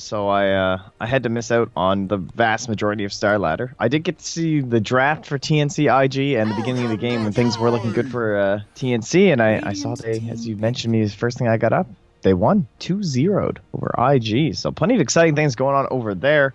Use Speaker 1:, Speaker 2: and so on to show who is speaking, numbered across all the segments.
Speaker 1: so I had to miss out on the vast majority of Star Ladder. I did get to see the draft for TNC IG and the beginning of the game when things were looking good for TNC, and I saw they, as you mentioned me, the first thing I got up, they won 2-0'd over IG. So plenty of exciting things going on over there.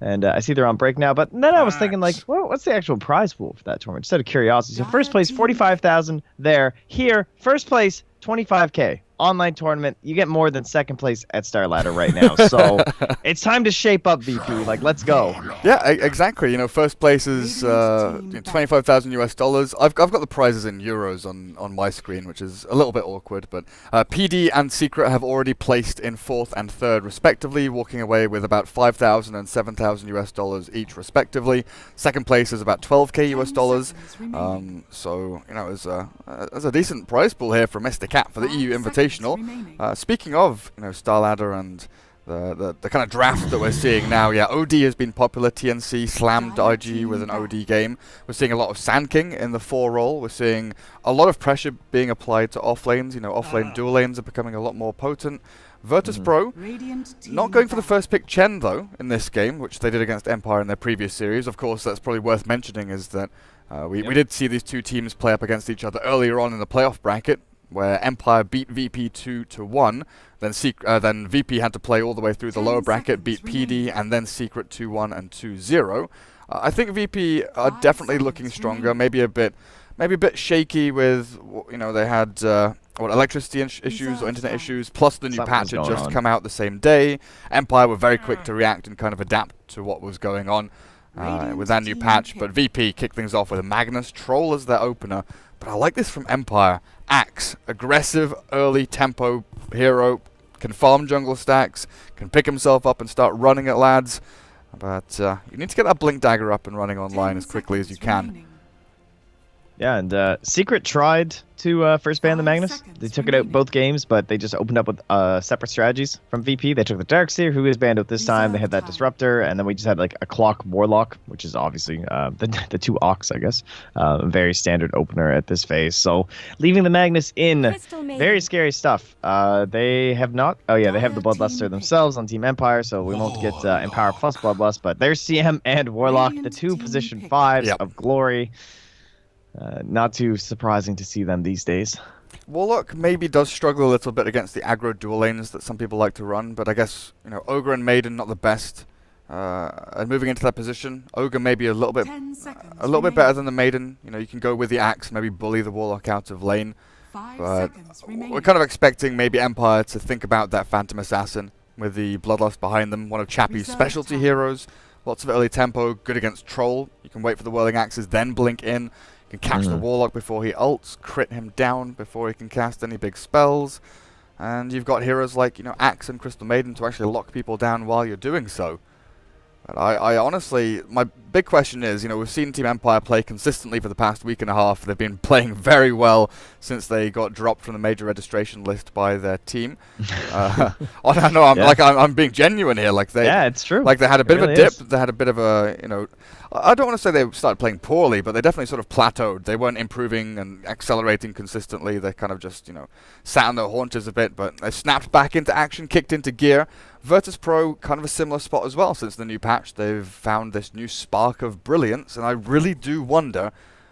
Speaker 1: And I see they're on break now. But then I was thinking, like, well, what's the actual prize pool for that tournament? Just out of curiosity. So first place, 45,000 there. Here, first place, 25K. Online tournament, you get more than second place at Star Ladder right now. So it's time to shape up, VP. Like, let's go.
Speaker 2: Yeah, exactly. You know, first place is 25,000 US dollars. I've got the prizes in euros on my screen, which is a little bit awkward. But PD and Secret have already placed in 4th and 3rd respectively, walking away with about 5,000 and 7,000 US dollars each respectively. Second place is about 12K US dollars. So you know, there's a decent prize pool here for Mr. Cat for the EU Invitational. Speaking of, you know, Star Ladder and the kind of draft that we're seeing now, yeah, OD has been popular. TNC slammed IG with an OD game. We're seeing a lot of Sand King in the 4 role. We're seeing a lot of pressure being applied to off lanes. You know, off lane dual lanes are becoming a lot more potent. Virtus Pro not going for the first pick Chen though in this game, which they did against Empire in their previous series. Of course, that's probably worth mentioning is that we did see these two teams play up against each other earlier on in the playoff bracket, where Empire beat VP 2-1, then VP had to play all the way through the lower bracket, beat PD, and then Secret 2-1 and 2-0. I think VP are definitely looking stronger, maybe a bit shaky with, you know, they had electricity issues or internet issues, plus the new patch had just come out the same day. Empire were very quick to react and kind of adapt to what was going on with that new patch, but VP kicked things off with a Magnus Troll as their opener. But I like this from Empire. Axe, aggressive, early tempo hero, can farm jungle stacks, can pick himself up and start running at lads. But you need to get that Blink Dagger up and running online as quickly as you can.
Speaker 1: Yeah, and Secret tried to first ban the Magnus. They took it out both games, but they just opened up with separate strategies from VP. They took the Darkseer, who is banned out this time. They had that Disruptor, and then we just had like a Clock Warlock, which is obviously the 2 Ox, I guess. Very standard opener at this phase. So leaving the Magnus in, very scary stuff. They have not. Oh yeah, they have the Bloodluster themselves on Team Empire, so we won't get Empower plus Bloodlust. But there's CM and Warlock, the 2 position 5s of glory. Not too surprising to see them these days.
Speaker 2: Warlock maybe does struggle a little bit against the aggro dual lanes that some people like to run, but I guess, you know, Ogre and Maiden not the best. And moving into that position, Ogre maybe a little bit better than the Maiden. You know, you can go with the Axe, maybe bully the Warlock out of lane. But we're kind of expecting maybe Empire to think about that Phantom Assassin with the Bloodlust behind them, one of Chappie's specialty heroes. Lots of early tempo, good against Troll. You can wait for the Whirling Axes, then blink in. You can catch the Warlock before he ults, crit him down before he can cast any big spells. And you've got heroes like, you know, Axe and Crystal Maiden to actually lock people down while you're doing so. But I honestly, my big question is, you know, we've seen Team Empire play consistently for the past week and a half. They've been playing very well since they got dropped from the major registration list by their team. I know, I'm being genuine here. Like
Speaker 1: yeah, it's true.
Speaker 2: Like they had a bit of a dip. They had a bit of a, you know, I don't want to say they started playing poorly, but they definitely sort of plateaued. They weren't improving and accelerating consistently. They kind of just, you know, sat on their haunches a bit, but they snapped back into action, kicked into gear. Virtus Pro, kind of a similar spot as well since the new patch. They've found this new spark of brilliance, and I really do wonder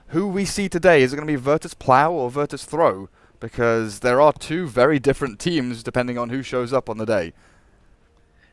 Speaker 2: who we see today. Is it going to be Virtus Plow or Virtus Throw? Because there are 2 very different teams depending on who shows up on the day.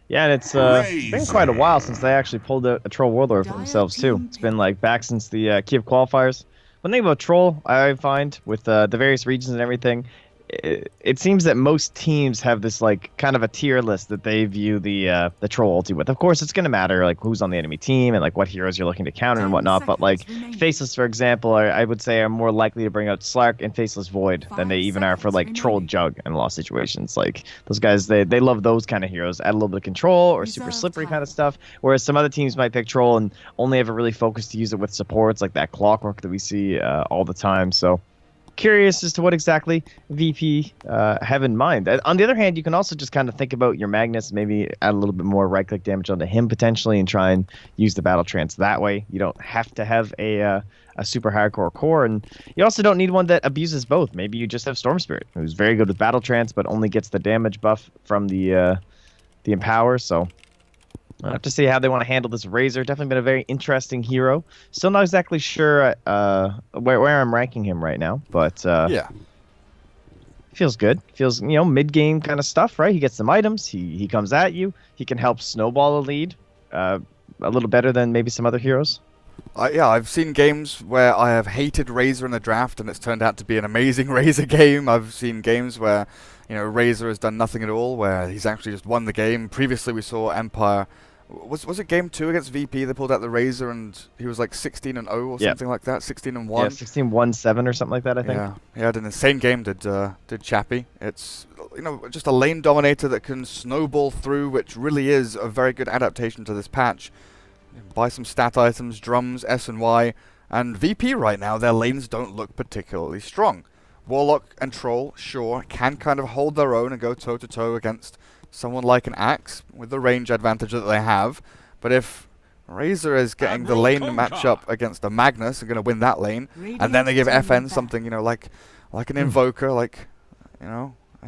Speaker 1: Yeah, and it's been quite a while since they actually pulled out a Troll Warlord for themselves, too. It's been, like, back since the Kiev qualifiers. One thing about Troll, I find, with the various regions and everything, it seems that most teams have this like kind of a tier list that they view the troll ulti with. Of course, it's going to matter like who's on the enemy team and like what heroes you're looking to counter and whatnot. But like Faceless, for example, I would say are more likely to bring out Slark and Faceless Void than they even are for like Troll Jug in a lot of situations. Like those guys, they love those kind of heroes. Add a little bit of control or super slippery kind of stuff. Whereas some other teams might pick Troll and only ever really focus to use it with supports like that Clockwork that we see all the time. So curious as to what exactly VP have in mind. On the other hand, you can also just kind of think about your Magnus, maybe add a little bit more right-click damage onto him potentially and try and use the Battle Trance that way. You don't have to have a super hardcore core, and you also don't need one that abuses both. Maybe you just have Storm Spirit, who's very good with Battle Trance, but only gets the damage buff from the the Empower. So I'll have to see how they want to handle this Razor. Definitely been a very interesting hero. Still not exactly sure where I'm ranking him right now, but
Speaker 2: yeah.
Speaker 1: Feels good. Feels, mid-game kind of stuff, right? He gets some items. He comes at you. He can help snowball a lead a little better than maybe some other heroes.
Speaker 2: Yeah, I've seen games where I have hated Razor in the draft, and it's turned out to be an amazing Razor game. I've seen games where, Razor has done nothing at all, where he's actually just won the game. Previously, we saw Empire. Was it game 2 against VP? They pulled out the Razor, and he was like 16-0 or something like that. 16-1.
Speaker 1: Yeah, 16-1-7 or something like that, I think.
Speaker 2: Yeah, he had an insane game. Did Chappie? It's just a lane dominator that can snowball through, which really is a very good adaptation to this patch. Buy some stat items, drums, S and Y, and VP right now, their lanes don't look particularly strong. Warlock and Troll, sure, can kind of hold their own and go toe-to-toe against someone like an Axe with the range advantage that they have, but if Razor is getting the lane matchup against a Magnus and going to win that lane, and then they give FN something, like an Invoker, a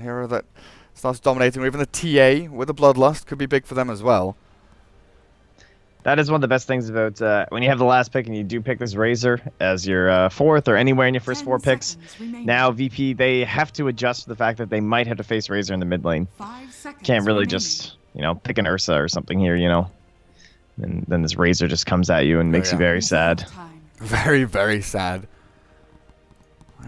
Speaker 2: hero that starts dominating, or even the TA with a Bloodlust could be big for them as well.
Speaker 1: That is one of the best things about when you have the last pick and you do pick this Razor as your fourth or anywhere in your first 4 picks. Now VP, they have to adjust to the fact that they might have to face Razor in the mid lane. Can't really just, pick an Ursa or something here, And then this Razor just comes at you and makes you very sad.
Speaker 2: Very, very sad.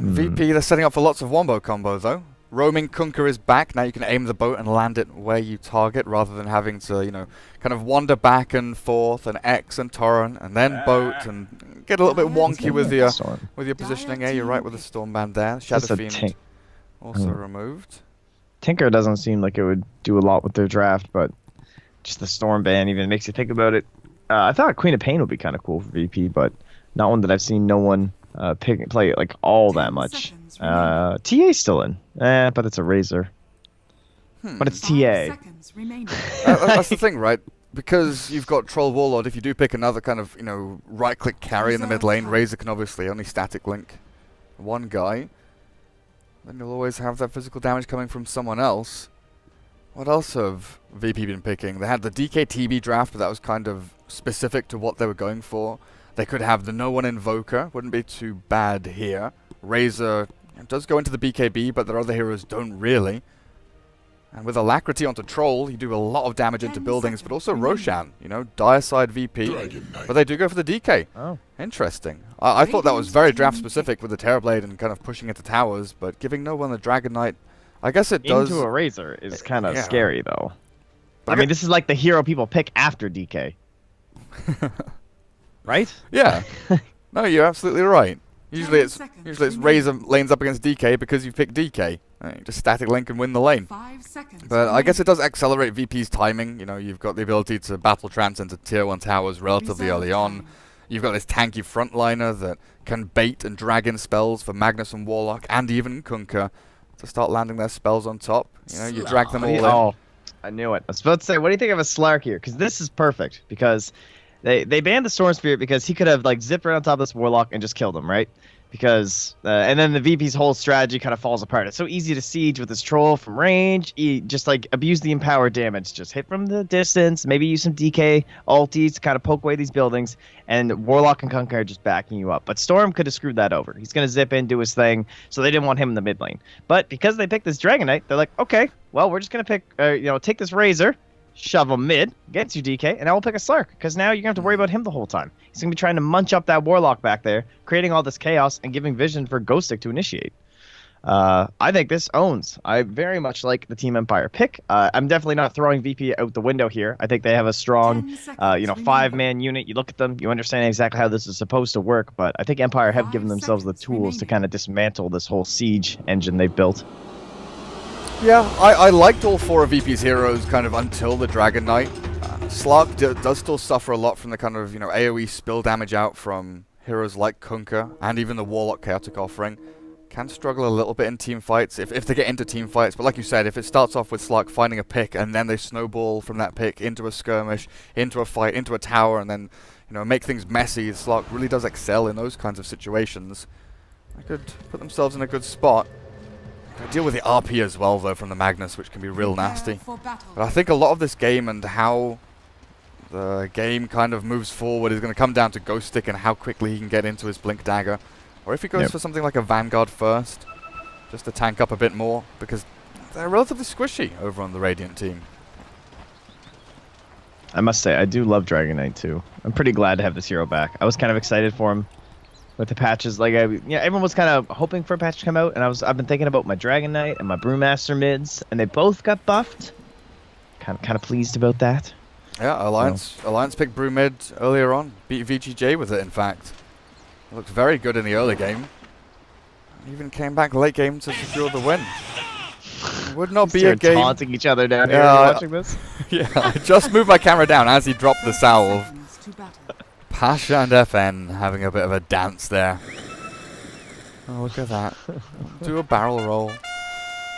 Speaker 2: VP, they're setting up for lots of wombo combo though. Roaming Kunkka is back. Now you can aim the boat and land it where you target rather than having to, kind of wander back and forth and X and torrent and then boat and get a little bit wonky with your positioning. Yeah, you're right with the Stormband there. Shadow Fiend also removed.
Speaker 1: Tinker doesn't seem like it would do a lot with their draft, but just the Stormband even makes you think about it. I thought Queen of Pain would be kind of cool for VP, but not one that I've seen no one play like all that much. TA's still in, but it's a Razor. But it's TA.
Speaker 2: That's the thing, right? Because you've got Troll Warlord, if you do pick another kind of, right-click carry in the mid lane, Razor can obviously only static link one guy. Then you'll always have that physical damage coming from someone else. What else have VP been picking? They had the DKTB draft, but that was kind of specific to what they were going for. They could have the No One Invoker, wouldn't be too bad here. Razor does go into the BKB, but their other heroes don't really. And with Alacrity onto Troll, you do a lot of damage into buildings, but also Roshan, dire side VP. But they do go for the DK.
Speaker 1: Oh.
Speaker 2: Interesting. I thought that was very draft specific with the Terrorblade and kind of pushing into towers, but giving no one the Dragon Knight, I guess it does.
Speaker 1: Into a Razor is kind of scary, though. I mean, this is like the hero people pick after DK. Right?
Speaker 2: Yeah. No, you're absolutely right. Usually it's Razor lanes up against DK because you pick DK. Just static link and win the lane. But I guess it does accelerate VP's timing. You've got the ability to battle trance into tier 1 towers relatively early on. You've got this tanky frontliner that can bait and drag in spells for Magnus and Warlock and even Kunkka to start landing their spells on top. You drag them all in.
Speaker 1: Oh, I knew it. I was about to say, what do you think of a Slark here? Because this is perfect. Because they banned the Storm Spirit because he could have zipped right on top of this Warlock and just killed him, right? Because and then the VP's whole strategy kind of falls apart. It's so easy to siege with this Troll from range. Just abuse the empower damage. Just hit from the distance. Maybe use some DK ultis to kind of poke away these buildings. And Warlock and Kunkka are just backing you up. But Storm could have screwed that over. He's going to zip in, do his thing. So they didn't want him in the mid lane. But because they picked this Dragon Knight, they're like, okay, well, we're just going to pick, take this Razor, shove him mid, get your DK, and I will pick a Slark. Because now you're going to have to worry about him the whole time. He's going to be trying to munch up that Warlock back there, creating all this chaos and giving vision for Ghost Stick to initiate. I think this owns. I very much like the Team Empire pick. I'm definitely not throwing VP out the window here. I think they have a strong, 5-man unit. You look at them, you understand exactly how this is supposed to work, but I think Empire have given themselves the tools to kind of dismantle this whole siege engine they've built.
Speaker 2: Yeah, I liked all 4 of VP's heroes kind of until the Dragon Knight. Slark does still suffer a lot from the kind of, AoE spill damage out from heroes like Kunkka and even the Warlock Chaotic Offering. Can struggle a little bit in team fights if they get into team fights, but like you said, if it starts off with Slark finding a pick and then they snowball from that pick into a skirmish, into a fight, into a tower, and then, make things messy, Slark really does excel in those kinds of situations. They could put themselves in a good spot. Gotta deal with the RP as well, though, from the Magnus, which can be real nasty. But I think a lot of this game and how the game kind of moves forward is going to come down to Ghost Stick and how quickly he can get into his Blink Dagger. Or if he goes for something like a Vanguard first, just to tank up a bit more, because they're relatively squishy over on the Radiant team.
Speaker 1: I must say, I do love Dragon Knight too. I'm pretty glad to have this hero back. I was kind of excited for him with the patches. Like, everyone was kind of hoping for a patch to come out, and I've been thinking about my Dragon Knight and my Brewmaster mids, and they both got buffed. Kind of pleased about that.
Speaker 2: Yeah, Alliance picked Brew mid earlier on, beat VGJ with it. In fact, it looked very good in the early game. Even came back late game to secure the win. Would not be a game.
Speaker 1: Taunting each other down here watching this.
Speaker 2: Yeah, I just moved my camera down as he dropped the salve. Pasha and FN having a bit of a dance there. Oh, look at that. Do a barrel roll.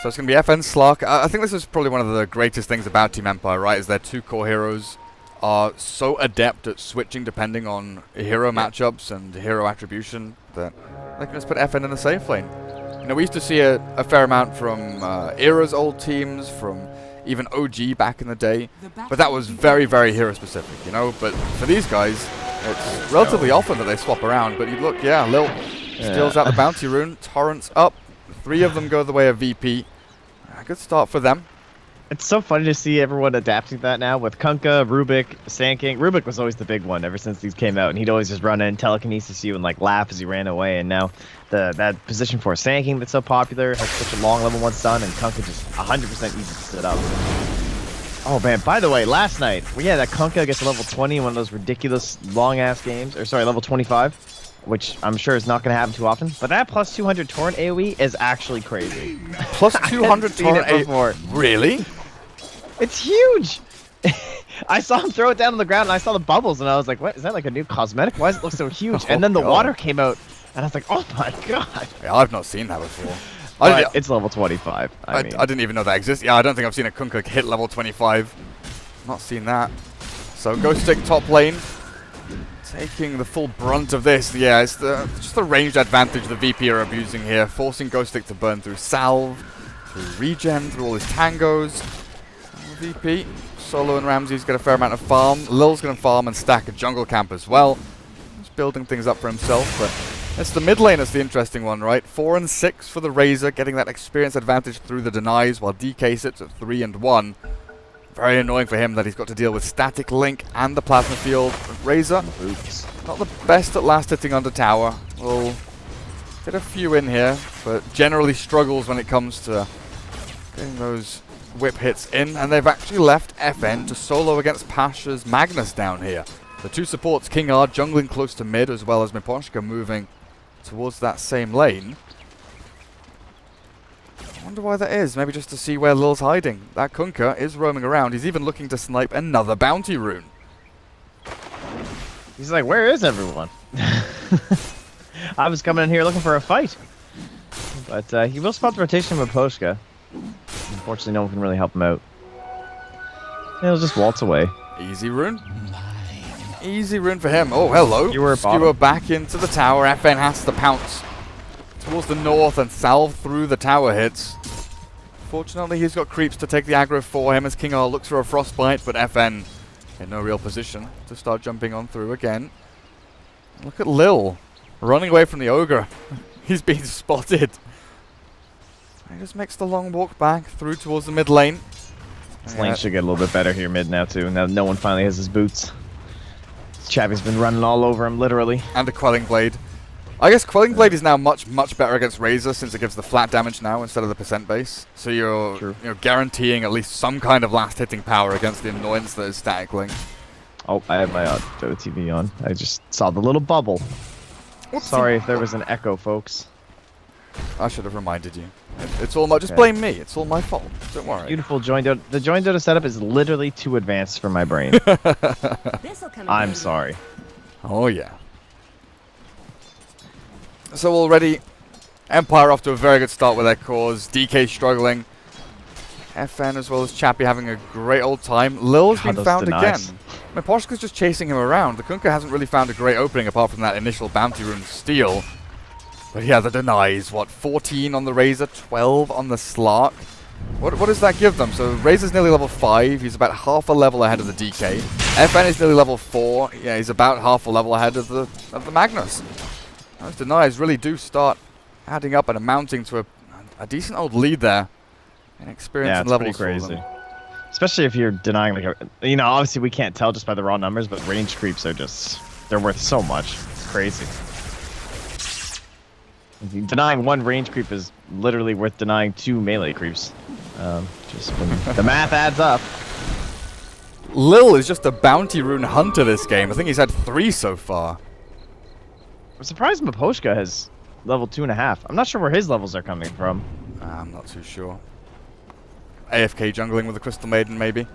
Speaker 2: So it's going to be FN Slark. I think this is probably one of the greatest things about Team Empire, right? Is their two core heroes are so adept at switching depending on hero matchups and hero attribution that they can just put FN in a safe lane. You know, we used to see a fair amount from Era's old teams, from even OG back in the day, but that was very, very hero specific, you know? But for these guys, it's relatively often that they swap around, but you look, yeah, Lil steals out the bounty rune, torrents up, 3 of them go the way of VP. A good start for them.
Speaker 1: It's so funny to see everyone adapting that now with Kunkka, Rubik, Sand King. Rubik was always the big one ever since these came out, and he'd always just run in, telekinesis you, and like laugh as he ran away. And now that position for Sand King that's so popular has such a long level 1 stun, and Kunkka just 100% easy to set up. Oh man! By the way, last night we had that Kunkka gets to level 20 in one of those ridiculous long ass games, or sorry, level 25, which I'm sure is not going to happen too often. But that plus 200 torrent AOE is actually crazy.
Speaker 2: Plus 200 torrent AOE? Really?
Speaker 1: It's huge! I saw him throw it down on the ground, and I saw the bubbles, and I was like, what? Is that like a new cosmetic? Why does it look so huge? And then the water came out, and I was like, oh my god!
Speaker 2: Yeah, I've not seen that before.
Speaker 1: It's level 25. I
Speaker 2: didn't even know that exists. Yeah, I don't think I've seen a Kunkka hit level 25. Not seen that. So Ghost Stick top lane, taking the full brunt of this. Yeah, it's just the ranged advantage the VP are abusing here, forcing Ghost Stick to burn through salve, through regen, through all his tangos. VP, Solo and Ramsey's got a fair amount of farm. Lil's going to farm and stack a jungle camp as well. He's building things up for himself, but it's the mid lane that's the interesting one, right? 4 and 6 for the Razor, getting that experience advantage through the denies, while DK sits at 3 and 1. Very annoying for him that he's got to deal with Static Link and the Plasma Field. Razor, not the best at last hitting under tower. Will get a few in here, but generally struggles when it comes to getting those whip hits in, and they've actually left FN to solo against Pasha's Magnus down here. The 2 supports, King R jungling close to mid, as well as Miposhka moving towards that same lane. I wonder why that is. Maybe just to see where Lil's hiding. That Kunkka is roaming around. He's even looking to snipe another bounty rune.
Speaker 1: He's like, where is everyone? I was coming in here looking for a fight. But he will spot the rotation of Miposhka. Unfortunately, no one can really help him out. He'll just waltz away.
Speaker 2: Easy rune. Easy rune for him. Oh, hello.
Speaker 1: Skewer
Speaker 2: back into the tower. FN has to pounce towards the north and salve through the tower hits. Fortunately, he's got creeps to take the aggro for him as King R looks for a frostbite, but FN in no real position to start jumping on through again. Look at Lil running away from the ogre. He's being spotted. He just makes the long walk back through towards the mid lane.
Speaker 1: This lane should get a little bit better here mid now too. Now no one finally has his boots. Chappy's been running all over him, literally.
Speaker 2: And a Quelling Blade. I guess Quelling Blade is now much better against Razor since it gives the flat damage now instead of the percent base. So you're guaranteeing at least some kind of last hitting power against the annoyance that is Static Link.
Speaker 1: Oh, I have my Dota TV on. I just saw the little bubble. Whoopsie. Sorry if there was an echo, folks.
Speaker 2: I should have reminded you. It's all just blame me. It's all my fault. Don't worry.
Speaker 1: Beautiful join Dota. The join Dota setup is literally too advanced for my brain. I'm sorry.
Speaker 2: Oh yeah. So already, Empire off to a very good start with their cores. DK struggling. FN as well as Chappy having a great old time. Lil's been found again. Miposhka's just chasing him around. The Kunkka hasn't really found a great opening apart from that initial bounty rune steal. But yeah, the denies. What, 14 on the Razor, 12 on the Slark? What does that give them? So Razor's nearly level 5. He's about half a level ahead of the DK. FN is nearly level 4. Yeah, he's about half a level ahead of the Magnus. Those denies really do start adding up and amounting to a decent old lead there. In experience and levels for them.
Speaker 1: Especially if you're denying, like, you know, obviously we can't tell just by the raw numbers, but range creeps are just, they're worth so much. It's crazy. Denying one range creep is literally worth denying 2 melee creeps. Just when the math adds up.
Speaker 2: Lil is just a bounty rune hunter this game. I think he's had 3 so far.
Speaker 1: I'm surprised Maposhka has level 2.5. I'm not sure where his levels are coming from.
Speaker 2: I'm not too sure. AFK jungling with the Crystal Maiden, maybe.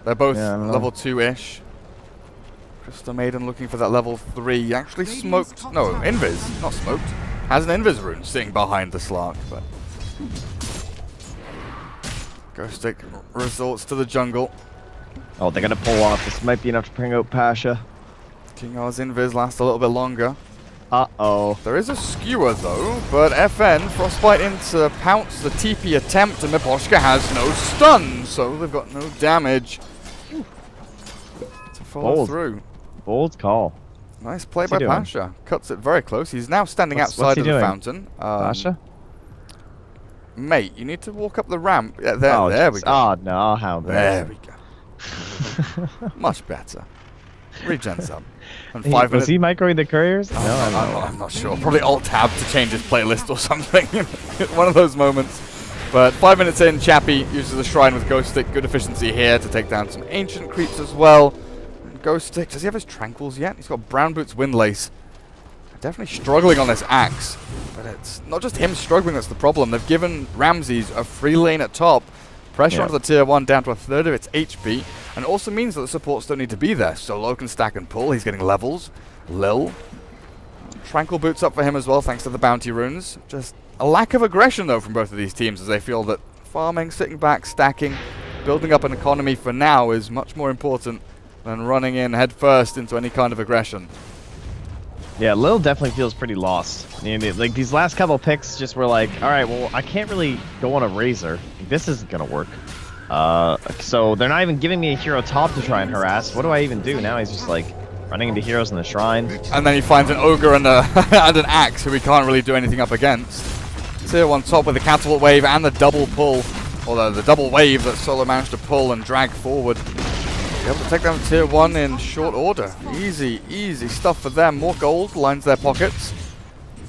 Speaker 2: They're both level 2-ish. Crystal Maiden looking for that level 3. Actually smoked. No, Invis. Not smoked. Has an Invis rune sitting behind the Slark, but Ghostic resorts to the jungle.
Speaker 1: Oh, they're gonna pull off. This might be enough to bring out Pasha.
Speaker 2: King R's Invis lasts a little bit longer.
Speaker 1: Uh-oh.
Speaker 2: There is a skewer though, but FN, Frostbite into pounce the TP attempt, and Miposhka has no stun, so they've got no damage to follow through.
Speaker 1: Bold call.
Speaker 2: Nice play by Pasha. Cuts it very close. He's now standing outside of the fountain.
Speaker 1: Pasha?
Speaker 2: Mate, you need to walk up the ramp. Yeah, there we go.
Speaker 1: Oh, no, how
Speaker 2: there we go. Much better. Regens up. And 5 minutes.
Speaker 1: Was he microing the couriers?
Speaker 2: No, I'm not sure. Probably Alt-Tab to change his playlist or something. One of those moments. But 5 minutes in, Chappie uses the Shrine with Ghost Stick. Good efficiency here to take down some Ancient creeps as well. And Ghost Stick, does he have his Tranquils yet? He's got Brown Boots Windlace. Definitely struggling on this axe. But it's not just him struggling that's the problem. They've given Ramses a free lane at top. Pressure onto the tier 1 down to 1/3 of its HP. And it also means that the supports don't need to be there. Solo can stack and pull. He's getting levels. Lil. Tranquil boots up for him as well, thanks to the bounty runes. Just a lack of aggression, though, from both of these teams, as they feel that farming, sitting back, stacking, building up an economy for now is much more important than running in head first into any kind of aggression.
Speaker 1: Yeah, Lil definitely feels pretty lost. You know, like, these last couple picks just were like, alright, well, I can't really go on a Razor. This isn't gonna work. So they're not even giving me a hero top to try and harass. What do I even do? Now he's just like running into heroes in the shrine.
Speaker 2: And then he finds an ogre and, and an axe who he can't really do anything up against. Tier 1 top with the catapult wave and the double pull. Although the double wave that Solo managed to pull and drag forward. Be able to take down tier 1 in short order. Easy, easy stuff for them. More gold lines their pockets.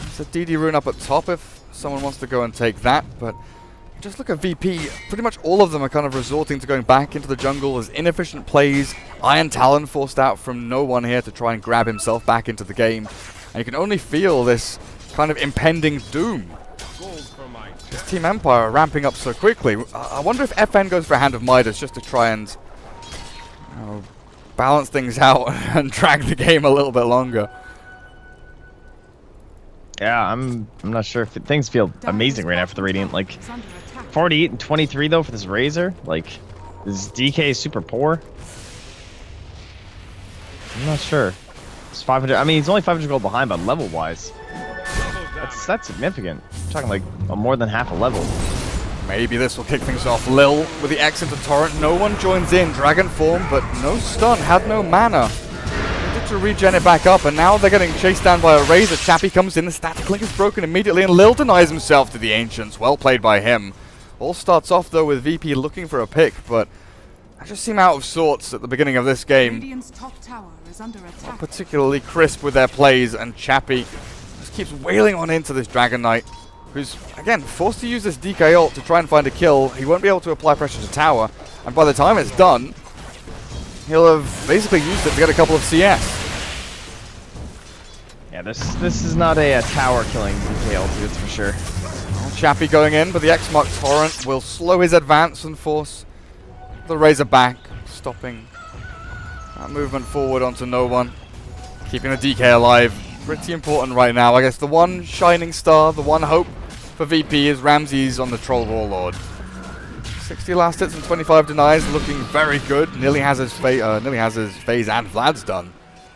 Speaker 2: It's a DD rune up at top if someone wants to go and take that, but just look at VP. Pretty much all of them are kind of resorting to going back into the jungle as inefficient plays. Iron Talon forced out from no one here to try and grab himself back into the game. And you can only feel this kind of impending doom. This Team Empire are ramping up so quickly. I wonder if FN goes for a Hand of Midas just to try and balance things out and drag the game a little bit longer.
Speaker 1: Yeah, I'm not sure if things feel amazing right now for the Radiant. Like 48 and 23 though for this Razor. Like this DK is super poor. I'm not sure. It's 500. I mean, he's only 500 gold behind, but level wise, that's significant. I'm talking like more than half a level.
Speaker 2: Maybe this will kick things off. Lil with the X into Torrent. No one joins in. Dragon form, but no stun. Had no mana. Needed to regen it back up, and now they're getting chased down by a Razor. Chappie comes in. The static link is broken immediately, and Lil denies himself to the Ancients. Well played by him. All starts off, though, with VP looking for a pick, but I just seem out of sorts at the beginning of this game.
Speaker 3: Top tower is under attack.
Speaker 2: Not particularly crisp with their plays, and Chappie just keeps wailing on into this Dragon Knight, who's, again, forced to use this DK ult to try and find a kill. He won't be able to apply pressure to tower, and by the time it's done, he'll have basically used it to get a couple of CS.
Speaker 1: Yeah, this is not a tower killing DK ult, that's for sure.
Speaker 2: Chappie going in, but the X-Mark Torrent will slow his advance and force the Razor back, stopping that movement forward onto no one. Keeping the DK alive. Pretty important right now. I guess the one shining star, the one hope for VP is Ramses on the Troll Warlord. 60 last hits and 25 denies, looking very good. Nearly has his phase and Vlad's done.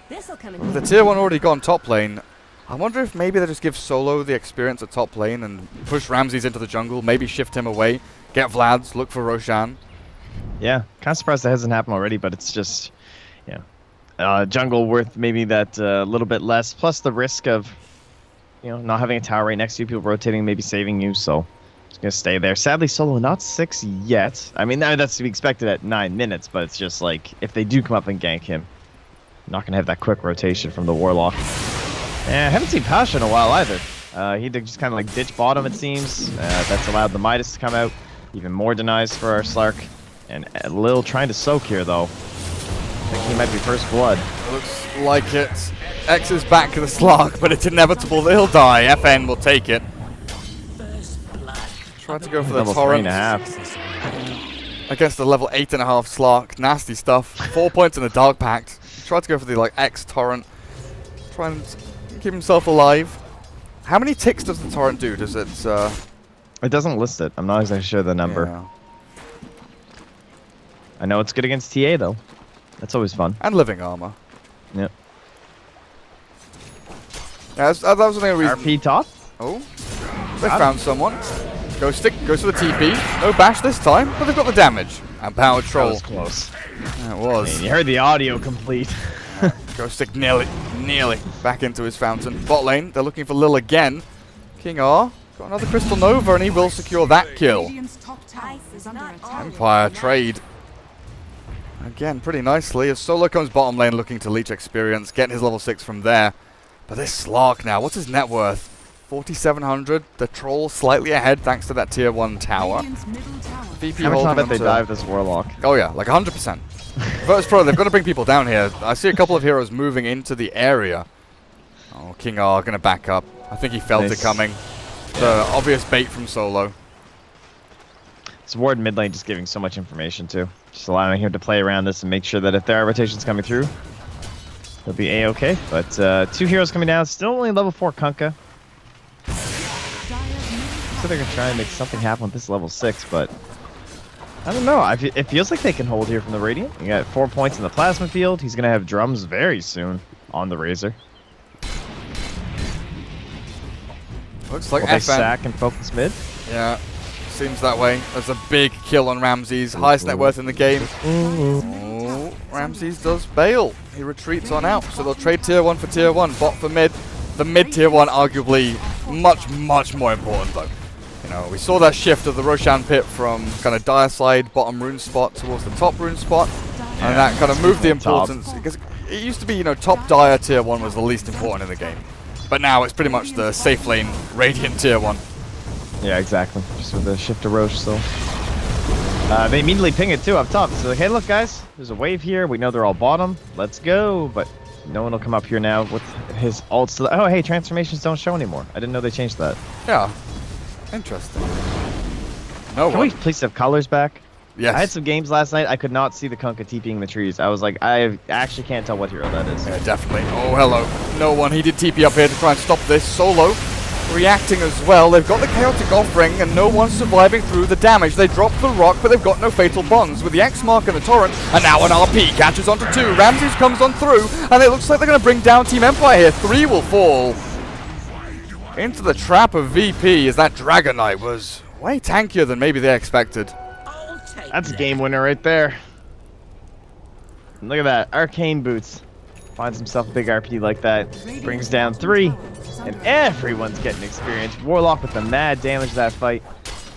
Speaker 2: With the tier 1 already gone top lane, I wonder if maybe they just give Solo the experience at top lane and push Ramses into the jungle, maybe shift him away, get Vlad's, look for Roshan.
Speaker 1: Yeah, kind of surprised that hasn't happened already, but it's just, jungle worth maybe that little bit less, plus the risk of, not having a tower right next to you, people rotating, maybe saving you, so just going to stay there. Sadly, Solo not 6 yet. I mean, that's to be expected at 9 minutes, but it's just like, if they do come up and gank him, not going to have that quick rotation from the Warlock. And I haven't seen Pasha in a while either. He just kind of like ditch bottom, it seems. That's allowed the Midas to come out. Even more denies for our Slark. And Lil trying to soak here, though. I think he might be first blood.
Speaker 2: Looks like it. X is back to the Slark, but it's inevitable that he'll die. FN will take it. Trying to go for the torrent.
Speaker 1: 3.5.
Speaker 2: Against the level 8.5 Slark. Nasty stuff. 4 points in the Dark Pact. Tried to go for the X torrent. Trying to keep himself alive. How many ticks does the torrent do? Does it?
Speaker 1: It doesn't list it. I'm not exactly sure the number.
Speaker 2: Yeah.
Speaker 1: I know it's good against TA though. That's always fun.
Speaker 2: And living armor.
Speaker 1: Yep.
Speaker 2: Yeah, that was the reason.
Speaker 1: RP top.
Speaker 2: Oh, they found someone. Ghost Stick goes for the TP. No bash this time, but they've got the damage. And Power Troll.
Speaker 1: That was close.
Speaker 2: Yeah, it was.
Speaker 1: I mean, you heard the audio complete.
Speaker 2: Ghost Stick nearly back into his fountain. Bot lane, they're looking for Lil again. King R got another Crystal Nova, and he will secure that kill. Empire trade. Again, pretty nicely, as Solo comes bottom lane looking to leech experience, getting his level 6 from there. But this Slark now, what's his net worth? 4,700. The Troll slightly ahead thanks to that tier 1 tower. VP
Speaker 1: How much time
Speaker 2: holding
Speaker 1: bet they dive this Warlock?
Speaker 2: Oh yeah, like 100%. Virtus Pro, they've got to bring people down here. I see a couple of heroes moving into the area. Oh, King R going to back up. I think he felt it coming. The obvious bait from Solo.
Speaker 1: This Ward mid lane just giving so much information too. Just allowing him to play around this and make sure that if there are rotations coming through, he'll be a-okay. But 2 heroes coming down. Still only level 4 Kunkka. So they're going to try and make something happen with this level 6, but I don't know. It feels like they can hold here from the Radiant. You got 4 points in the Plasma Field. He's going to have drums very soon on the Razor.
Speaker 2: Looks like
Speaker 1: Will they
Speaker 2: FN.
Speaker 1: sack and focus mid?
Speaker 2: Yeah, seems that way. There's a big kill on Ramses. Highest net worth in the game. Oh, Ramses does bail. He retreats on out. So they'll trade tier 1 for tier 1. Bot for mid. The mid tier 1 arguably much more important though. You know, we saw that shift of the Roshan pit from kind of dire side bottom rune spot towards the top rune spot, and that kind of moved the importance because it used to be, top dire tier 1 was the least important in the game, but now it's pretty much the safe lane Radiant tier 1.
Speaker 1: Yeah, exactly. Just with the shift to Roche still. They immediately ping it too up top. So like, hey, look guys, there's a wave here. We know they're all bottom. Let's go. But no one will come up here now with his ults. Oh, hey, transformations don't show anymore. I didn't know they changed that.
Speaker 2: Yeah. Interesting. No
Speaker 1: Can we please have colors back?
Speaker 2: Yes.
Speaker 1: I had some games last night. I could not see the Kunkka TPing the trees. I was like, I actually can't tell what hero that is.
Speaker 2: Yeah, definitely. Oh, hello. No one. He did TP up here to try and stop this. Solo reacting as well. They've got the Chaotic Offering, and no one's surviving through the damage. They dropped the rock, but they've got no Fatal Bonds. With the X Mark and the Torrent, and now an RP catches onto 2. Ramses comes on through, and it looks like they're going to bring down Team Empire here. 3 will fall into the trap of VP, as that Dragon Knight was way tankier than maybe they expected.
Speaker 1: That's a game winner right there. And look at that. Arcane Boots. Finds himself a big RP like that. Brings down 3. And everyone's getting experience. Warlock with the mad damage that fight.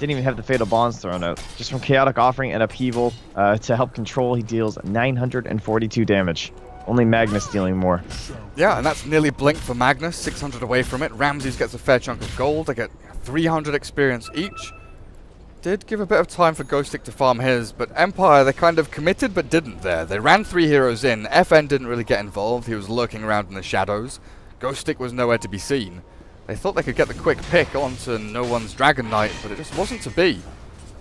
Speaker 1: Didn't even have the Fatal Bonds thrown out. Just from Chaotic Offering and Upheaval to help control, he deals 942 damage. Only Magnus dealing more.
Speaker 2: Yeah, and that's nearly Blink for Magnus, 600 away from it. Ramses gets a fair chunk of gold. They get 300 experience each. Did give a bit of time for Ghost Stick to farm his, but Empire, they kind of committed but didn't there. They ran 3 heroes in. FN didn't really get involved. He was lurking around in the shadows. Ghost Stick was nowhere to be seen. They thought they could get the quick pick onto no one's Dragon Knight, but it just wasn't to be.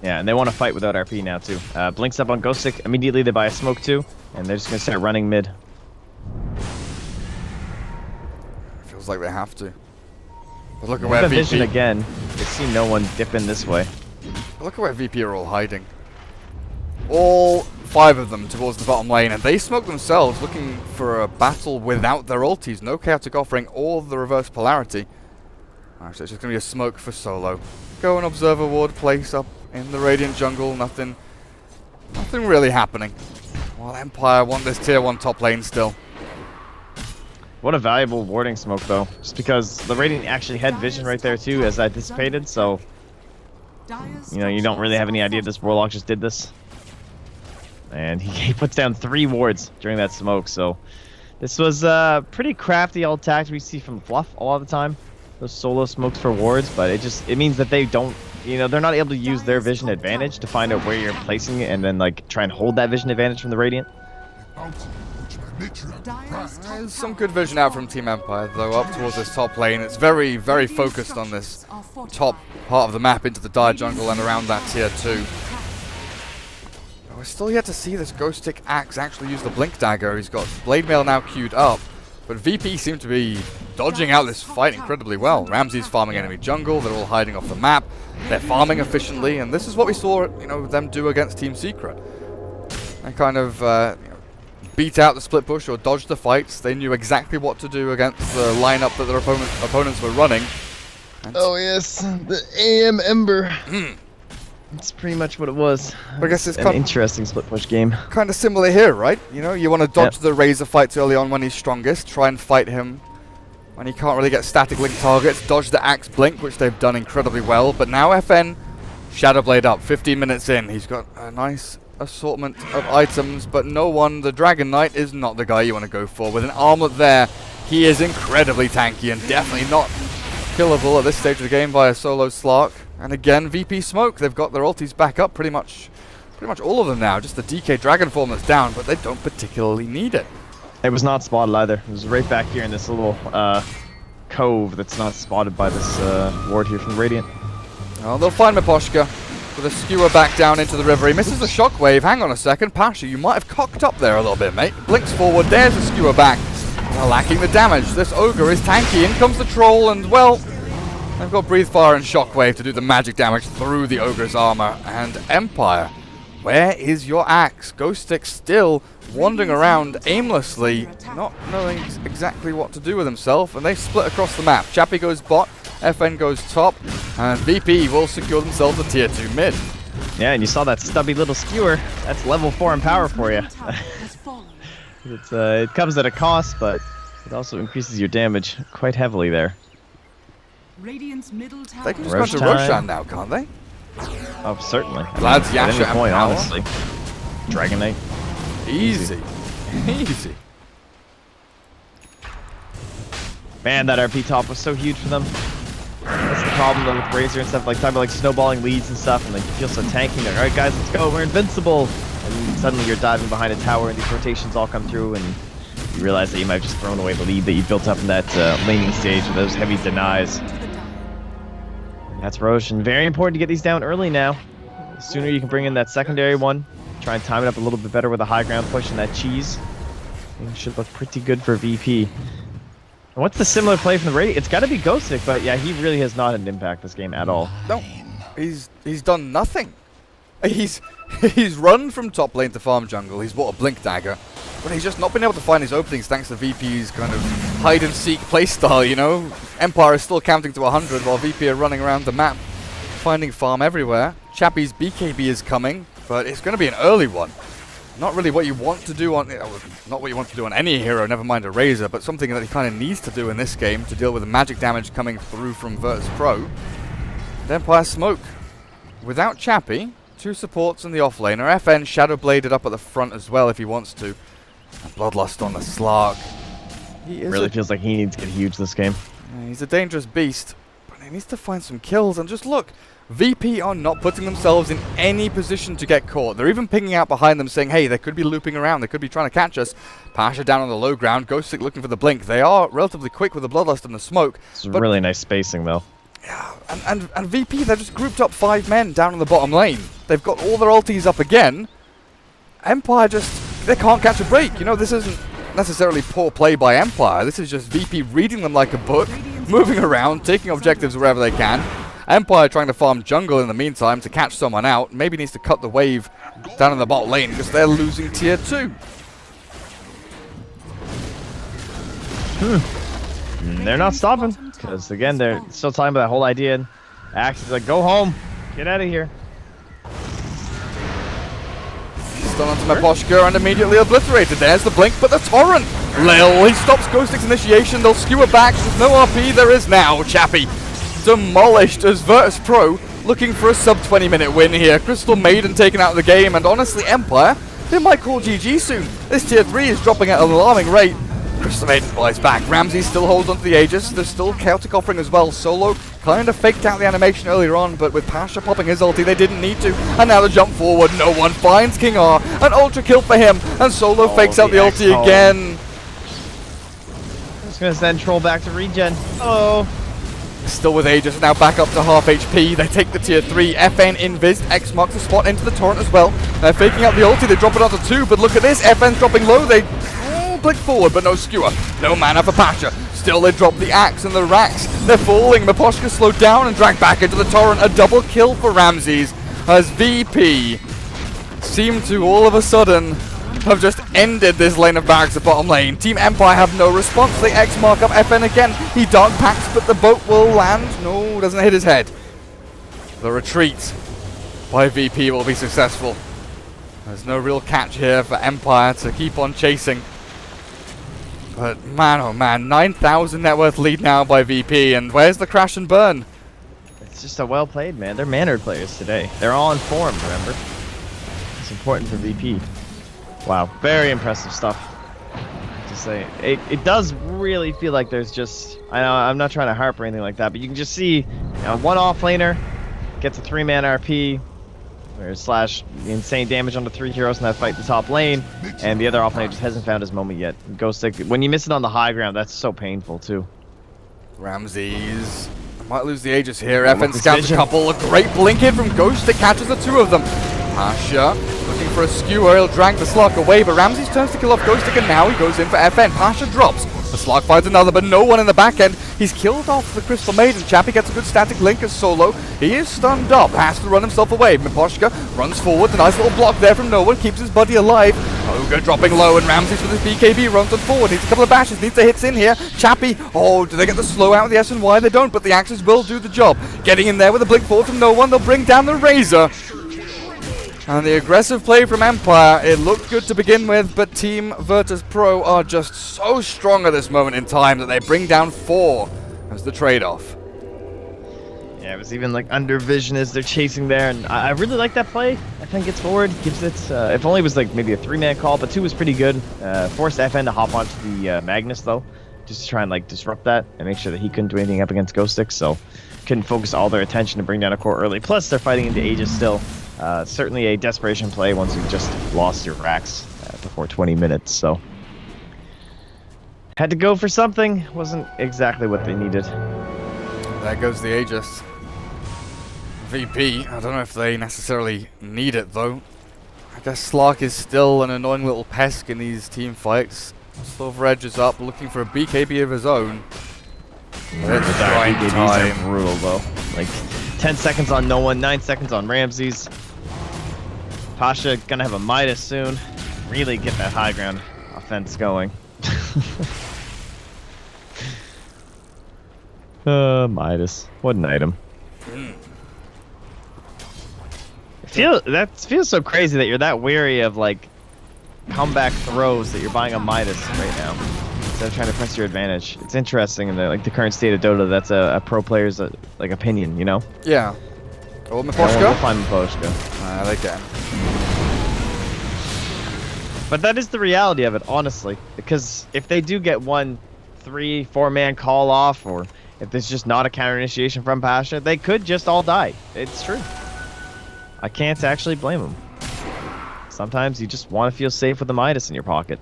Speaker 1: Yeah, and they want to fight without RP now too. Blinks up on Ghost Stick. Immediately they buy a smoke too, and they're just going to start running mid.
Speaker 2: Feels like they have to. But look at where VP...
Speaker 1: Vision again. They see no one dip in this way.
Speaker 2: Look at where VP are all hiding. all 5 of them towards the bottom lane, and they smoke themselves, looking for a battle without their ultis. No chaotic offering or the reverse polarity. Alright, so it's just going to be a smoke for solo. Go and observer ward, place up in the Radiant jungle. Nothing really happening. While Empire want this tier 1 top lane still.
Speaker 1: What a valuable warding smoke, though. Just because the Radiant actually had vision right there, too, as I anticipated, so... You know, you don't really have any idea this Warlock just did this. And he puts down 3 wards during that smoke, so... This was pretty crafty old tactic we see from Fluff a lot of the time. Those solo smokes for wards, but it means that they don't... You know, they're not able to use their vision advantage to find out where you're placing it and then, like, try and hold that vision advantage from the Radiant.
Speaker 2: There's some good vision out from Team Empire, though, up towards this top lane. It's very, very focused on this top part of the map into the Dire jungle and around that tier 2. We're still yet to see this Ghost Stick Axe actually use the Blink Dagger. He's got Blade Mail now queued up, but VP seem to be dodging out this fight incredibly well. Ramsey's farming enemy jungle, they're all hiding off the map, they're farming efficiently, and this is what we saw, you know, them do against Team Secret. They kind of beat out the split push or dodged the fights. They knew exactly what to do against the lineup that their opponents were running. And
Speaker 1: oh yes, the AM Ember. That's pretty much what it was.
Speaker 2: I guess it's
Speaker 1: an interesting split push game.
Speaker 2: Kind of similar here, right? You know, you want to dodge the Razor fights early on when he's strongest, try and fight him when he can't really get static link targets, dodge the Axe Blink, which they've done incredibly well. But now FN, Shadowblade up, 15 minutes in. He's got a nice assortment of items, but no one, the Dragon Knight is not the guy you want to go for. With an armlet there, he is incredibly tanky and definitely not killable at this stage of the game by a solo Slark. And again, VP Smoke, they've got their ultis back up pretty much all of them now. Just the DK Dragon form that's down, but they don't particularly need it.
Speaker 1: It was not spotted either. It was right back here in this little cove that's not spotted by this ward here from Radiant.
Speaker 2: Oh, they'll find Miposhka with a skewer back down into the river. He misses the shockwave. Hang on a second. Pasha, you might have cocked up there a little bit, mate. Blinks forward. There's a skewer back. They're lacking the damage. This ogre is tanky. In comes the troll, and well, they've got Breathe Fire and Shockwave to do the magic damage through the ogre's armor. And Empire, where is your axe? Ghost Stick still wandering around aimlessly, not knowing exactly what to do with himself, and they split across the map. Chappie goes bot, FN goes top, and VP will secure themselves a tier 2 mid.
Speaker 1: Yeah, and you saw that stubby little skewer. That's level 4 in power for you. It comes at a cost, but it also increases your damage quite heavily there.
Speaker 2: They can just go to Roshan now, can't they?
Speaker 1: Oh, certainly.
Speaker 2: Lads, Yasha
Speaker 1: at any point, honestly. Dragon Knight.
Speaker 2: Easy. Easy.
Speaker 1: Man, that RP top was so huge for them. That's the problem though with Razor and stuff, like talking about like snowballing leads and stuff, and like you feel so tanky. Like, alright guys, let's go, we're invincible. And suddenly you're diving behind a tower and these rotations all come through and you realize that you might have just thrown away the lead that you built up in that laning stage with those heavy denies. That's Roshan. Very important to get these down early now. The sooner you can bring in that secondary one, try and time it up a little bit better with a high ground push and that cheese. It should look pretty good for VP. And what's the similar play from the Radiant? It's got to be Ghost Stick, but yeah, he really has not had an impact this game at all.
Speaker 2: No, he's done nothing. He's run from top lane to farm jungle. He's bought a Blink Dagger, but he's just not been able to find his openings thanks to VP's kind of hide and seek playstyle. You know, Empire is still counting to 100 while VP are running around the map, finding farm everywhere. Chappie's BKB is coming, but it's going to be an early one. Not really what you want to do on, not what you want to do on any hero, never mind a Razor, but something that he kind of needs to do in this game to deal with the magic damage coming through from Virtus Pro. And Empire Smoke. Without Chappie, 2 supports in the offlaner. FN Shadowbladed up at the front as well if he wants to. And Bloodlust on the Slark. He is
Speaker 1: really feels like he needs to get huge this game.
Speaker 2: Yeah, he's a dangerous beast, but he needs to find some kills. And just look, VP are not putting themselves in any position to get caught. They're even pinging out behind them saying, hey, they could be looping around. They could be trying to catch us. Pasha down on the low ground. Ghost Stick looking for the blink. They are relatively quick with the Bloodlust and the smoke.
Speaker 1: It's really nice spacing, though.
Speaker 2: Yeah, and VP, they've just grouped up 5 men down in the bottom lane. They've got all their ultis up again. Empire just, they can't catch a break. You know, this isn't necessarily poor play by Empire. This is just VP reading them like a book, moving around, taking objectives wherever they can. Empire trying to farm jungle in the meantime to catch someone out. Maybe needs to cut the wave down in the bot lane because they're losing tier 2.
Speaker 1: They're not stopping because, again, they're still talking about that whole idea. Axe is like, go home. Get out of here.
Speaker 2: Stun onto Meposhka and immediately obliterated. There's the blink, but the torrent! Lil, he stops Ghost Stick's initiation. They'll skewer back. There's no RP. There is now. Chappie demolished as Virtus Pro looking for a sub 20-minute win here. Crystal Maiden taken out of the game, and honestly, Empire, they might call GG soon. This tier 3 is dropping at an alarming rate. Crystal Maiden flies back. Ramsey still holds onto the Aegis. There's still Chaotic offering as well. Solo kind of faked out the animation earlier on, but with Pasha popping his ulti, they didn't need to. And now the jump forward. No one finds King R. An ultra kill for him. And Solo fakes out the ulti again.
Speaker 1: Just going to send Troll back to regen. Oh.
Speaker 2: Still with Aegis, now back up to half HP. They take the tier 3. FN invis. X marks the spot into the torrent as well. They're faking out the ulti. They drop it onto 2, but look at this. FN's dropping low. They blick forward, but no skewer. No mana for Pasha. Still, they drop the axe and the racks. They're falling. Meposhka slowed down and dragged back into the torrent. A double kill for Ramses as VP seem to all of a sudden have just ended this lane of barracks at bottom lane. Team Empire have no response. They X mark up FN again. He dark packs, but the boat will land. No, doesn't hit his head. The retreat by VP will be successful. There's no real catch here for Empire to keep on chasing. But man, oh man, 9,000 net worth lead now by VP, and where's the crash and burn?
Speaker 1: It's just a well played, man. They're mannered players today. They're all informed, remember? It's important for VP. Wow, very impressive stuff. To say, it does really feel like there's just, I know I'm not trying to harp or anything like that, but you can just see, one off laner gets a 3-man RP, or slash insane damage onto 3 heroes in that fight in the top lane, and the other offlaner just hasn't found his moment yet. Ghost Stick, when you miss it on the high ground, that's so painful too.
Speaker 2: Ramses might lose the Aegis here. FN scouts a couple. A great blink hit from Ghost Stick catches the 2 of them. Pasha looking for a skewer. He'll drag the Slark away, but Ramses turns to kill off Ghost Stick, and now he goes in for FN. Pasha drops. The Slark finds another, but no one in the back end. He's killed off the Crystal Maiden. Chappie gets a good static link as Solo. He is stunned up, has to run himself away. Meposhka runs forward. A nice little block there from no one, keeps his buddy alive. Ogre dropping low, and Ramses with his BKB runs on forward. Needs a couple of bashes, needs the hits in here. Chappie, oh, do they get the slow out of the S&Y? They don't, but the axes will do the job. Getting in there with a blink forward from no one. They'll bring down the Razor. And the aggressive play from Empire, it looked good to begin with, but Team Virtus Pro are just so strong at this moment in time that they bring down 4 as the trade-off.
Speaker 1: Yeah, it was even like under vision as they're chasing there, and I really like that play. FN gets forward, gives it, if only it was like maybe a 3-man call, but 2 was pretty good. Forced FN to hop onto the Magnus though, just to try and like disrupt that and make sure that he couldn't do anything up against Ghost Stick, so couldn't focus all their attention to bring down a core early. Plus they're fighting into Aegis still. Certainly a desperation play once you've just lost your racks before 20 minutes, so had to go for something. Wasn't exactly what they needed.
Speaker 2: There goes the Aegis. VP, I don't know if they necessarily need it though. I guess Slark is still an annoying little pest in these team fights. Silver Edge is up looking for a BKB of his own. It's grind time.
Speaker 1: Brutal though. Like 10 seconds on no one, 9 seconds on Ramses. Pasha gonna have a Midas soon. Really get that high ground offense going. Midas. What an item. That feels so crazy that you're that wary of like comeback throws that you're buying a Midas right now instead of trying to press your advantage. It's interesting in the current state of Dota. That's a pro player's like opinion, you know?
Speaker 2: Yeah. Oh, Meposhka?
Speaker 1: We'll find Meposhka.
Speaker 2: I like that.
Speaker 1: But that is the reality of it, honestly. Because if they do get 1 3-4-man call off, or if there's just not a counter initiation from Pasha, they could just all die. It's true. I can't actually blame them. Sometimes you just want to feel safe with a Midas in your pocket.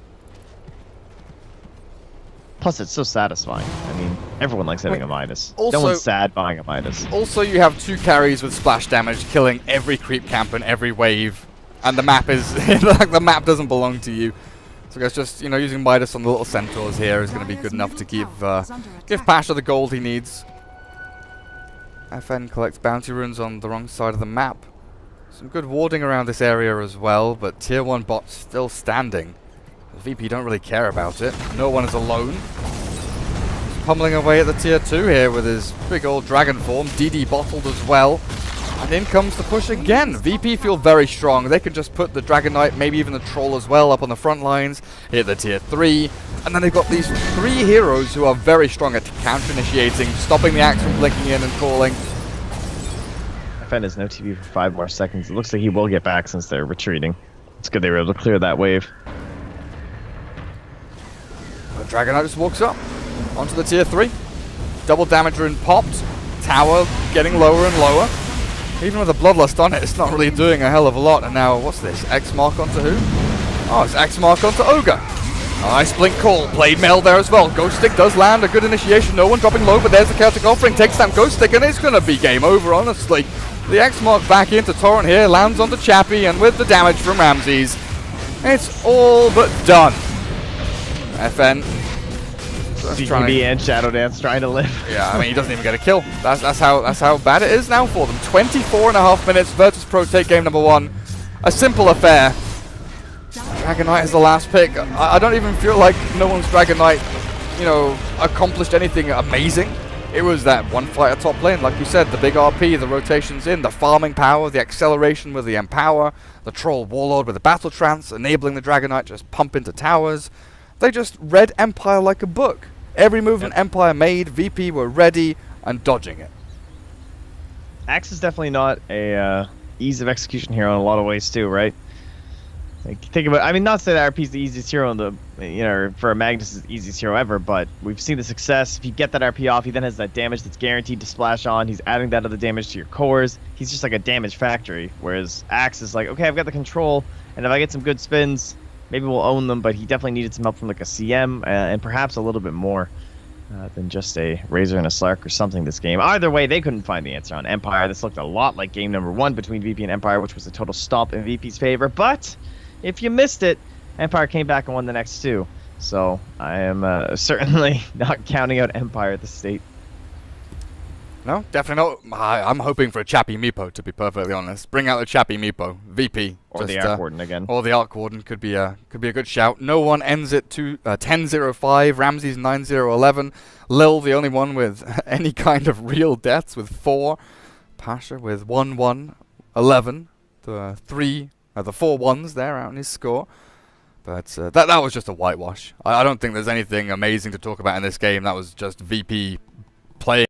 Speaker 1: Plus, it's so satisfying. I mean, everyone likes having a Midas.
Speaker 2: Also,
Speaker 1: no one's sad buying a Midas.
Speaker 2: Also, you have 2 carries with splash damage, killing every creep camp and every wave, and the map is like the map doesn't belong to you. So I guess just using Midas on the little centaurs here is going to be good enough to give Pasha the gold he needs. FN collects bounty runes on the wrong side of the map. Some good warding around this area as well, but tier 1 bot's still standing. The VP don't really care about it. No one is alone. He's pummeling away at the tier 2 here with his big old dragon form. DD bottled as well. And in comes the push again. VP feel very strong. They can just put the Dragon Knight, maybe even the Troll as well, up on the front lines. Hit the tier 3. And then they've got these 3 heroes who are very strong at counter-initiating, stopping the axe from blinking in and calling.
Speaker 1: FN has no TV for 5 more seconds. It looks like he will get back since they're retreating. It's good they were able to clear that wave.
Speaker 2: The Dragon Knight just walks up onto the tier 3. Double damage rune popped. Tower getting lower and lower. Even with the Bloodlust on it, it's not really doing a hell of a lot. And now, what's this? X mark onto who? Oh, it's X mark onto Ogre. Nice blink call. Blade mail there as well. Ghost Stick does land. A good initiation. No one dropping low, but there's the chaotic offering. Takes down Ghost Stick, and it's going to be game over, honestly. The X mark back into Torrent here. Lands onto Chappie, and with the damage from Ramses, it's all but done. FN.
Speaker 1: DKB and Shadow Dance trying to live.
Speaker 2: Yeah, I mean, he doesn't even get a kill. That's how bad it is now for them. 24.5 minutes. Virtus Pro take game number 1. A simple affair. Dragon Knight is the last pick. I don't even feel like no one's Dragon Knight, you know, accomplished anything amazing. It was that one fight at top lane, like you said, the big RP, the rotations in, the farming power, the acceleration with the Empower, the Troll Warlord with the Battle Trance, enabling the Dragon Knight just pump into towers. They just read Empire like a book. Every move an Empire made, VP were ready and dodging it.
Speaker 1: Axe is definitely not a ease of execution hero in a lot of ways too, right? Like, think about, I mean, not to say that RP is the easiest hero in the, you know, for Magnus is the easiest hero ever, but we've seen the success. If you get that RP off, he then has that damage that's guaranteed to splash on. He's adding that other damage to your cores. He's just like a damage factory, whereas Axe is like, okay, I've got the control, and if I get some good spins, maybe we'll own them, but he definitely needed some help from like a CM and perhaps a little bit more than just a Razor and a Slark or something this game. Either way, they couldn't find the answer on Empire. This looked a lot like game number 1 between VP and Empire, which was a total stomp in VP's favor. But if you missed it, Empire came back and won the next 2. So I am certainly not counting out Empire at this state.
Speaker 2: No, definitely not. I'm hoping for a Chappie Meepo, to be perfectly honest. Bring out the Chappie Meepo. VP.
Speaker 1: Or the Arc Warden again.
Speaker 2: Or the Arc Warden could be a good shout. No one ends it to 10-0-5. Ramses 9-0-11. Lil, the only one with any kind of real deaths, with 4. Pasha with 1-1-11. The 4 ones there out in his score. But that was just a whitewash. I don't think there's anything amazing to talk about in this game. That was just VP playing